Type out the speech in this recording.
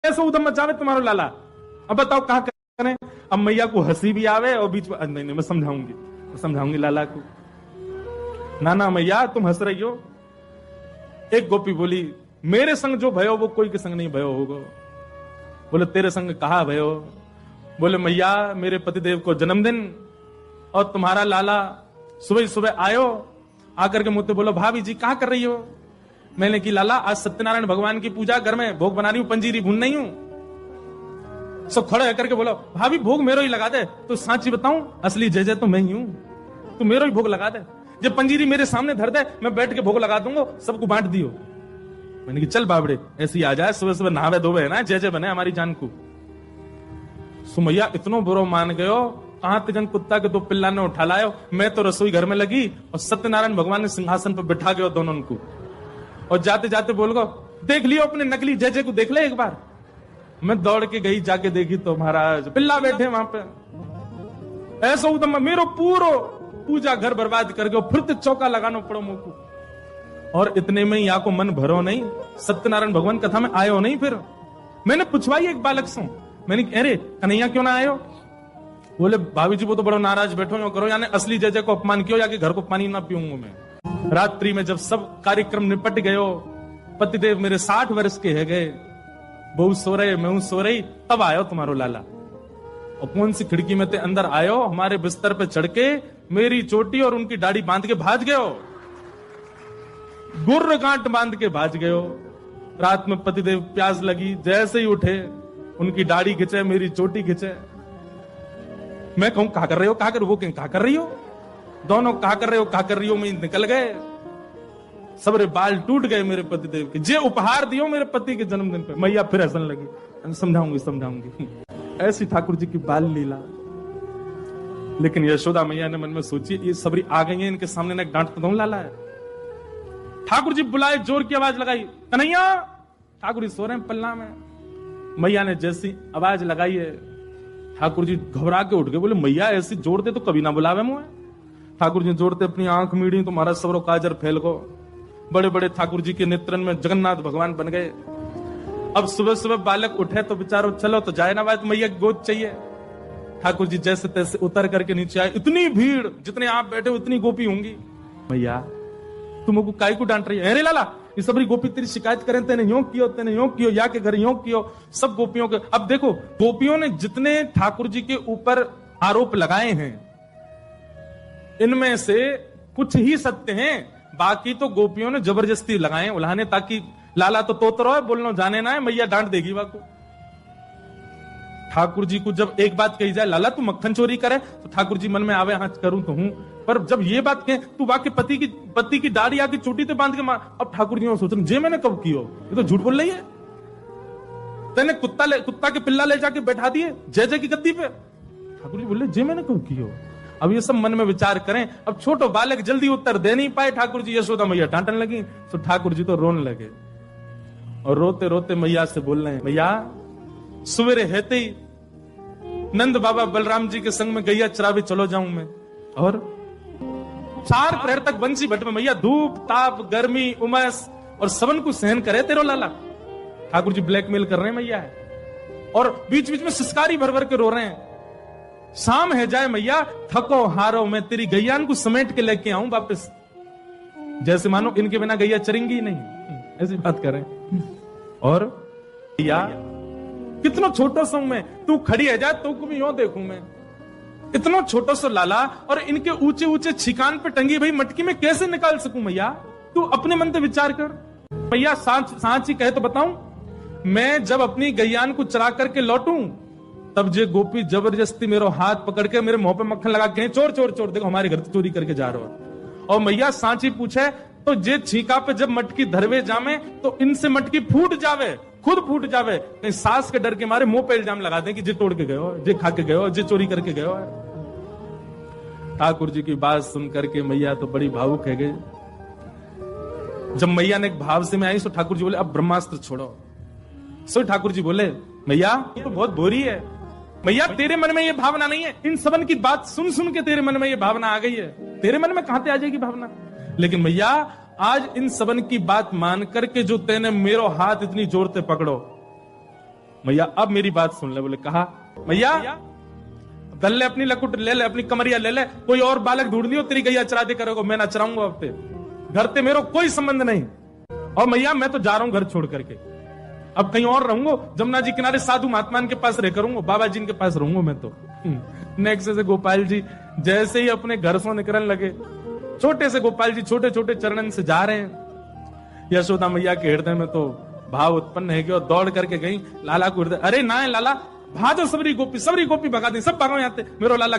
ऐसा उधम मचावे तुम्हारो लाला। अब बताओ कहां करें। अब मैया को हंसी भी आवे और बीच में नहीं नहीं मैं समझाऊंगी लाला को। ना मैया तुम हंस रही हो। एक गोपी बोली मेरे संग जो भयो वो कोई के संग नहीं भयो होगा। बोले तेरे संग कहा भयो। बोले मैया मेरे पतिदेव को जन्मदिन और तुम्हारा लाला सुबह सुबह आयो, आकर के मुझसे बोलो भाभी जी कहां कर रही हो। मैंने की लाला आज सत्यनारायण भगवान की पूजा, घर में भोग बना रही हूं, पंजीरी भून नहीं हूं। सब खड़े होकर के बोलो भाभी भोग मेरो ही लगा दे। तो सांची बताऊं असली जय जय तो मैं ही हूं, तू मेरो ही भोग लगा दे। जब पंजीरी मेरे सामने धर दे मैं बैठ के भोग लगा दूंगा, सबको बांट दियो। मैंने की चल बाबड़े ऐसी आ जाए, सुबह सुबह नहावे धोवे ना जय जय बने हमारी जान को। सुमैया इतनो बुरो मान गयो, कहां तिजन कुत्ता के दो पिल्ला ने उठा लायो। मैं तो रसोई घर में लगी और सत्यनारायण भगवान ने सिंहासन पर बिठा गयो दोनों को। और जाते जाते बोल गो देख लियो अपने नकली जय जय को, देख ले एक बार। मैं दौड़ के गई, जाके देखी तो महाराज पिल्ला बैठे वहां पे। ऐसा उदम मेरो पूरो पूजा घर बर्बाद कर गयो, फिर तो चौका लगाना पड़ो मुझको। और इतने में या को मन भरो नहीं, सत्यनारायण भगवान कथा में आयो नहीं। फिर मैंने पूछवाई एक बालक से, मैंने अरे कन्हैया क्यों ना आयो। बोले भाभी जी वो तो बड़ो नाराज बैठो यो करो, यानी असली जय जय को अपमान कियो, या कि घर को पानी ना पीऊंगा मैं। रात्रि में जब सब कार्यक्रम निपट गयो, पतिदेव मेरे 60 वर्ष के है गए, बहू सो रहे मैं सो रही, तब आयो तुम्हारो लाला। और कौन सी खिड़की में ते अंदर आयो, हमारे बिस्तर पे चढ़ के मेरी चोटी और उनकी दाढ़ी बांध के भाज गयो, गुर्र गांठ बांध के भाज गयो। रात में पतिदेव प्यास लगी, जैसे ही उठे उनकी दाढ़ी खिंचे, मेरी चोटी खिंचे। मैं कहूं कहा कर रहे हो, कहा कर, वो कहा कर रही हो, दोनों कहा कर रही हो में निकल गए। सबरे बाल टूट गए मेरे पतिदेव के, जे उपहार दियो मेरे पति के जन्मदिन पे। मैया फिर हंसने लगी, समझाऊंगी। ऐसी ठाकुर जी की बाल लीला। लेकिन यशोदा मैया ने मन में सोची ये सबरी आ गई है, इनके सामने ना डांट तो दूं लाला है। ठाकुर जी बुलाए, जोर की आवाज लगाई कन्हैया। ठाकुर जी सो रहे हैं पल्ला में। मैया ने जैसी आवाज लगाई है, ठाकुर जी घबरा के उठ गए। बोले मैया ऐसी जोड़ दे तो कभी ना बुलावे मुझे। ठाकुर जी जोड़ते अपनी आंख मीड़ी, तुम्हारा सबरो काजर फैल गो। बड़े बड़े ठाकुर जी के नेत्रन में जगन्नाथ भगवान बन गए। अब सुबह सुबह बालक उठे तो बेचारो चलो तो जाए ना, तो मैया की गोद चाहिए। ठाकुर जी जैसे तैसे उतर करके नीचे आए। इतनी भीड़, जितने आप बैठे उतनी गोपी होंगी। मैया तुमको काई को डांट रही है। अरे लाला ये सबरी गोपी तेरी शिकायत करें, तेने यूं कियो, या के घर यूं कियो, सब गोपियों के। अब देखो गोपियों ने जितने ठाकुर जी के ऊपर आरोप लगाए हैं, इनमें से कुछ ही सत्य हैं, बाकी तो गोपियों ने जबरदस्ती लगाए उल्हाने, ताकि लाला तो तोतरो है, बोलना जाने ना है, मैया डांट देगी वाको। ठाकुर जी को जब एक बात कही जाए लाला तू मक्खन चोरी करे, तो ठाकुर जी मन में आवे हाँ करूं तो हूं, पर जब ये बात कहे तू वाके पति की दाढ़ी आके चोटी ते बांध के मार, अब ठाकुर जी सोच रहे जे मैंने कब कियो, ये तो झूठ बोल रही है। तेने कुत्ता के पिल्ला ले जाके बैठा दिए जय जय की गद्दी पे। ठाकुर जी बोले जे मैंने कब कियो। अब ये सब मन में विचार करें। अब छोटो बालक जल्दी उत्तर दे नहीं पाए। ठाकुर जी यशोदा मैया डांटने लगी, तो ठाकुर जी तो रोने लगे और रोते रोते मैया से बोल रहे हैं मैया सवेरे हेते ही नंद बाबा बलराम जी के संग में गैया चरावे चलो जाऊं मैं, और 4 प्रहर तक बंसी भट्ट में मैया धूप ताप गर्मी उमस और सबन को सहन करे तेरो लाला। ठाकुर जी ब्लैकमेल कर रहे हैं मैया है, और बीच बीच में सिसकारी भर भर के रो रहे हैं। शाम है जाए मैया थको हारो मैं तेरी गैयान को समेट के लेके आऊं वापस, जैसे मानो इनके बिना गैया चरेंगी ही नहीं, ऐसी बात कर रहे हैं। और भैया कितना छोटा सा मैं, तू खड़ी है जाए तो भी यूं देखूं मैं, इतना छोटा सा लाला और इनके ऊंचे ऊंचे छिकान पे टंगी भाई मटकी में कैसे निकाल सकूं मैया, तू अपने मन से विचार कर। भैया सांच ही कहे तो बताऊं, मैं जब अपनी गैयान को चरा करके लौटूं तब जे गोपी जबरदस्ती मेरा हाथ पकड़ के मेरे मुंह पे मक्खन लगा के चोर चोर चोर, देखो हमारे घर चोरी करके जा रहे हो। और मैया सांची पूछे तो जे छीका पे जब मटकी धरवे जामे तो इनसे मटकी फूट जावे, खुद फूट जावे, कहीं सास के डर के मारे मुंह पे इल्जाम लगा दें कि जे तोड़ के गए हो, जे खा के गए हो, जे चोरी करके गए हो। ठाकुर जी की बात सुन करके मैया तो बड़ी भावुक है गई। जब मैया ने एक भाव से में आई तो ठाकुर जी बोले अब ब्रह्मास्त्र छोड़ो। सो ठाकुर जी बोले मैया ये तो बहुत बोरी है, मैया तेरे मन में ये भावना नहीं है, इन सबन की बात सुन सुन के तेरे मन में ये भावना आ गई है, तेरे मन में कहां से आ जाएगी भावना। लेकिन मैया आज इन सबन की बात मान करके जो तेने मेरो हाथ इतनी जोर से पकड़ो, मैया अब मेरी बात सुन ले। बोले कहा मैया दल ले अपनी लकुट ले ले, अपनी कमरिया ले ले, कोई और बालक ढूंढ लियो, तेरी गैया चरा दे करोगे, मैं ना चराऊंगा अब ते घर ते मेरा कोई संबंध नहीं। और मैया मैं तो जा रहा हूं घर छोड़ करके, अब कहीं और रहूंगा, जमुना जी किनारे साधु महात्मान के पास रह करूंगा, बाबा जी के पास रहूंगा मैं तो। नेक्स्ट से गोपाल जी जैसे ही अपने घर से निकलने लगे, छोटे से गोपाल जी छोटे छोटे चरणन से जा रहे हैं। यशोदा मैया के हृदय में तो भाव उत्पन्न है कि और दौड़ करके गई लाला को हृदय, अरे ना है लाला, भाजो सबरी गोपी भगा दी, सब भागो यहाँ मेरे लाला